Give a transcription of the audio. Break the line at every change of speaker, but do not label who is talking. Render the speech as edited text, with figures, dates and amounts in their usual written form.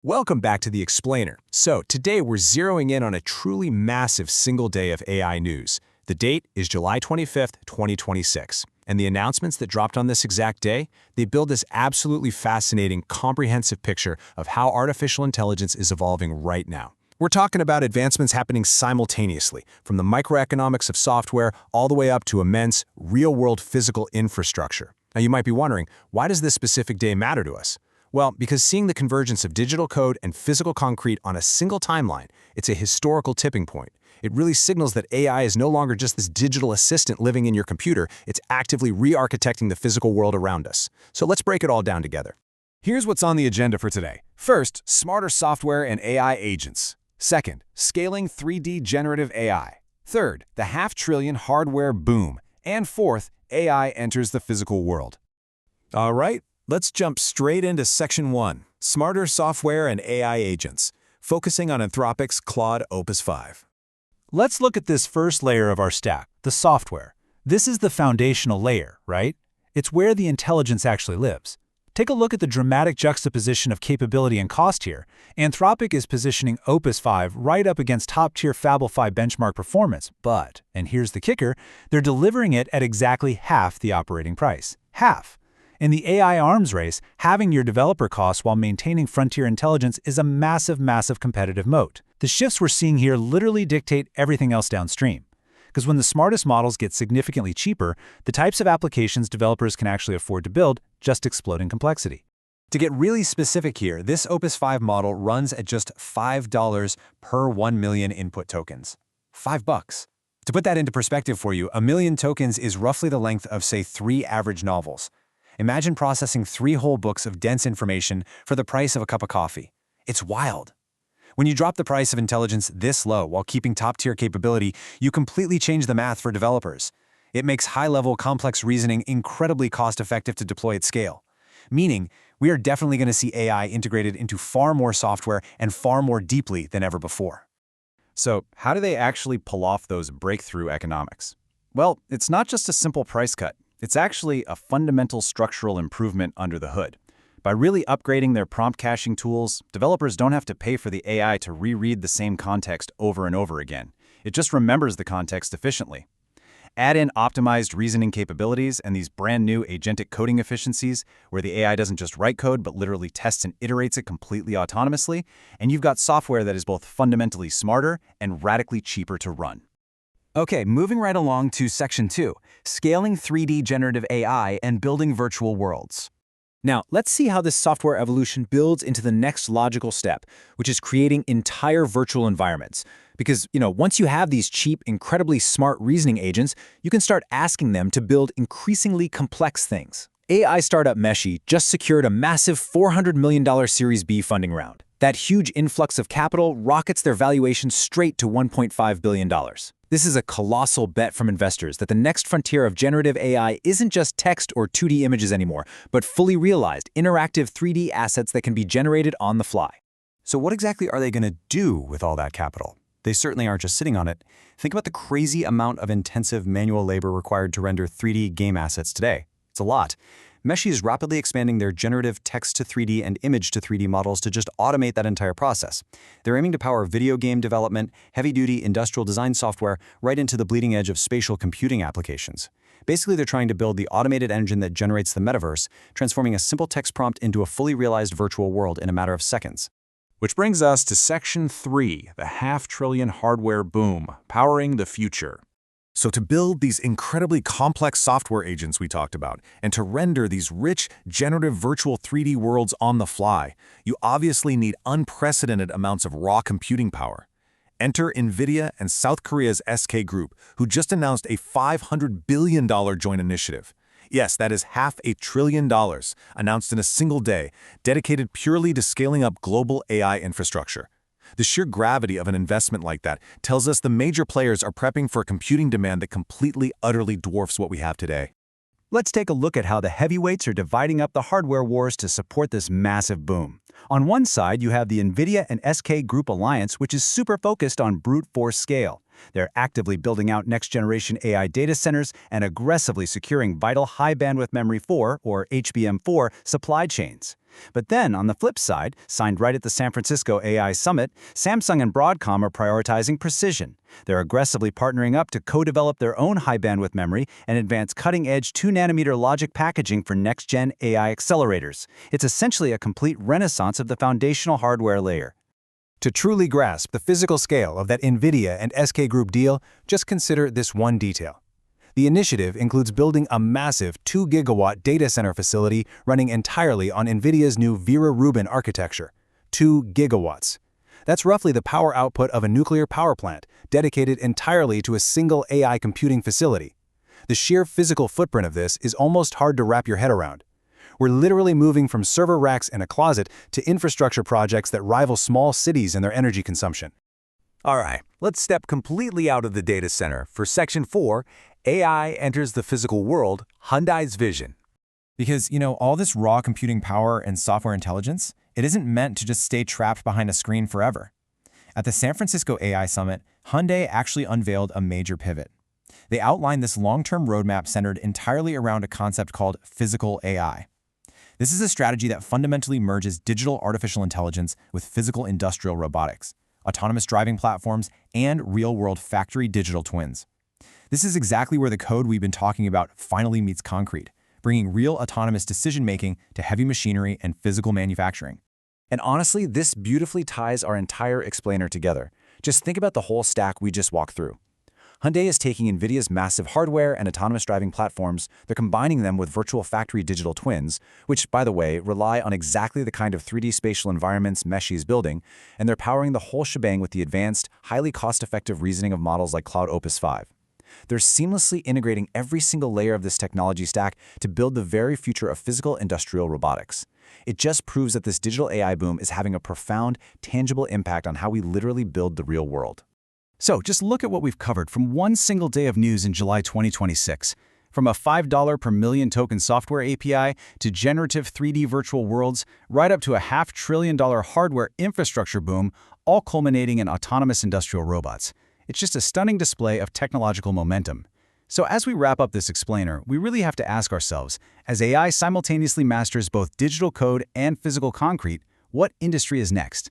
Welcome back to The Explainer. So, today we're zeroing in on a truly massive single day of AI news. The date is July 25th, 2026. And the announcements that dropped on this exact day, they build this absolutely fascinating, comprehensive picture of how artificial intelligence is evolving right now. We're talking about advancements happening simultaneously, from the microeconomics of software all the way up to immense, real-world physical infrastructure. Now, you might be wondering, why does this specific day matter to us? Well, because seeing the convergence of digital code and physical concrete on a single timeline, it's a historical tipping point. It really signals that AI is no longer just this digital assistant living in your computer, it's actively re-architecting the physical world around us. So let's break it all down together.
Here's what's on the agenda for today. First, smarter software and AI agents. Second, scaling 3D generative AI. Third, the half-trillion hardware boom. And fourth, AI enters the physical world.
All right, let's jump straight into Section 1, Smarter Software and AI Agents, focusing on Anthropic's Claude Opus 5.
Let's look at this first layer of our stack, the software. This is the foundational layer, right? It's where the intelligence actually lives. Take a look at the dramatic juxtaposition of capability and cost here. Anthropic is positioning Opus 5 right up against top-tier Fable 5 benchmark performance, but, and here's the kicker, they're delivering it at exactly half the operating price. Half. In the AI arms race, having your developer costs while maintaining frontier intelligence is a massive competitive moat. The shifts we're seeing here literally dictate everything else downstream. Because when the smartest models get significantly cheaper, the types of applications developers can actually afford to build just explode in complexity.
To get really specific here, this Opus 5 model runs at just $5 per 1 million input tokens. $5. To put that into perspective for you, 1 million tokens is roughly the length of, say, 3 average novels. Imagine processing 3 whole books of dense information for the price of a cup of coffee. It's wild. When you drop the price of intelligence this low while keeping top-tier capability, you completely change the math for developers. It makes high-level, complex reasoning incredibly cost-effective to deploy at scale. Meaning, we are definitely going to see AI integrated into far more software and far more deeply than ever before.
So, how do they actually pull off those breakthrough economics? Well, it's not just a simple price cut. It's actually a fundamental structural improvement under the hood. By really upgrading their prompt caching tools, developers don't have to pay for the AI to reread the same context over and over again. It just remembers the context efficiently. Add in optimized reasoning capabilities and these brand new agentic coding efficiencies, where the AI doesn't just write code but literally tests and iterates it completely autonomously, and you've got software that is both fundamentally smarter and radically cheaper to run.
Okay, moving right along to Section 2, Scaling 3D Generative AI and Building Virtual Worlds.
Now, let's see how this software evolution builds into the next logical step, which is creating entire virtual environments. Because, once you have these cheap, incredibly smart reasoning agents, you can start asking them to build increasingly complex things. AI startup Meshi just secured a massive $400 million Series B funding round. That huge influx of capital rockets their valuation straight to $1.5 billion. This is a colossal bet from investors that the next frontier of generative AI isn't just text or 2D images anymore, but fully realized, interactive 3D assets that can be generated on the fly.
So what exactly are they going to do with all that capital? They certainly aren't just sitting on it. Think about the crazy amount of intensive manual labor required to render 3D game assets today. It's a lot. Meshi is rapidly expanding their generative text-to-3D and image-to-3D models to just automate that entire process. They're aiming to power video game development, heavy-duty industrial design software, right into the bleeding edge of spatial computing applications. Basically, they're trying to build the automated engine that generates the metaverse, transforming a simple text prompt into a fully realized virtual world in a matter of seconds.
Which brings us to Section 3, the half-trillion hardware boom, powering the future.
So to build these incredibly complex software agents we talked about, and to render these rich, generative virtual 3D worlds on the fly, you obviously need unprecedented amounts of raw computing power. Enter NVIDIA and South Korea's SK Group, who just announced a $500 billion joint initiative. Yes, that is $500 billion, announced in a single day, dedicated purely to scaling up global AI infrastructure. The sheer gravity of an investment like that tells us the major players are prepping for a computing demand that completely, utterly dwarfs what we have today.
Let's take a look at how the heavyweights are dividing up the hardware wars to support this massive boom. On one side, you have the NVIDIA and SK Group alliance, which is super focused on brute force scale.
They're actively building out next-generation AI data centers and aggressively securing vital high-bandwidth memory 4, or HBM4, supply chains. But then, on the flip side, signed right at the San Francisco AI Summit, Samsung and Broadcom are prioritizing precision. They're aggressively partnering up to co-develop their own high-bandwidth memory and advance cutting-edge 2-nanometer logic packaging for next-gen AI accelerators. It's essentially a complete renaissance of the foundational hardware layer.
To truly grasp the physical scale of that NVIDIA and SK Group deal, just consider this one detail. The initiative includes building a massive 2-gigawatt data center facility running entirely on NVIDIA's new Vera Rubin architecture. 2 gigawatts. That's roughly the power output of a nuclear power plant, dedicated entirely to a single AI computing facility. The sheer physical footprint of this is almost hard to wrap your head around. We're literally moving from server racks in a closet to infrastructure projects that rival small cities in their energy consumption.
All right, let's step completely out of the data center. For Section 4, AI enters the physical world, Hyundai's vision.
Because, all this raw computing power and software intelligence, it isn't meant to just stay trapped behind a screen forever. At the San Francisco AI Summit, Hyundai actually unveiled a major pivot. They outlined this long-term roadmap centered entirely around a concept called physical AI. This is a strategy that fundamentally merges digital artificial intelligence with physical industrial robotics, autonomous driving platforms, and real-world factory digital twins. This is exactly where the code we've been talking about finally meets concrete, bringing real autonomous decision-making to heavy machinery and physical manufacturing.
And honestly, this beautifully ties our entire explainer together. Just think about the whole stack we just walked through. Hyundai is taking NVIDIA's massive hardware and autonomous driving platforms, they're combining them with virtual factory digital twins, which, by the way, rely on exactly the kind of 3D spatial environments Meshi is building, and they're powering the whole shebang with the advanced, highly cost-effective reasoning of models like Cloud Opus 5. They're seamlessly integrating every single layer of this technology stack to build the very future of physical industrial robotics. It just proves that this digital AI boom is having a profound, tangible impact on how we literally build the real world.
So, just look at what we've covered from one single day of news in July 2026. From a $5 per million token software API to generative 3D virtual worlds, right up to a $500 billion hardware infrastructure boom, all culminating in autonomous industrial robots. It's just a stunning display of technological momentum. So as we wrap up this explainer, we really have to ask ourselves, as AI simultaneously masters both digital code and physical concrete, what industry is next?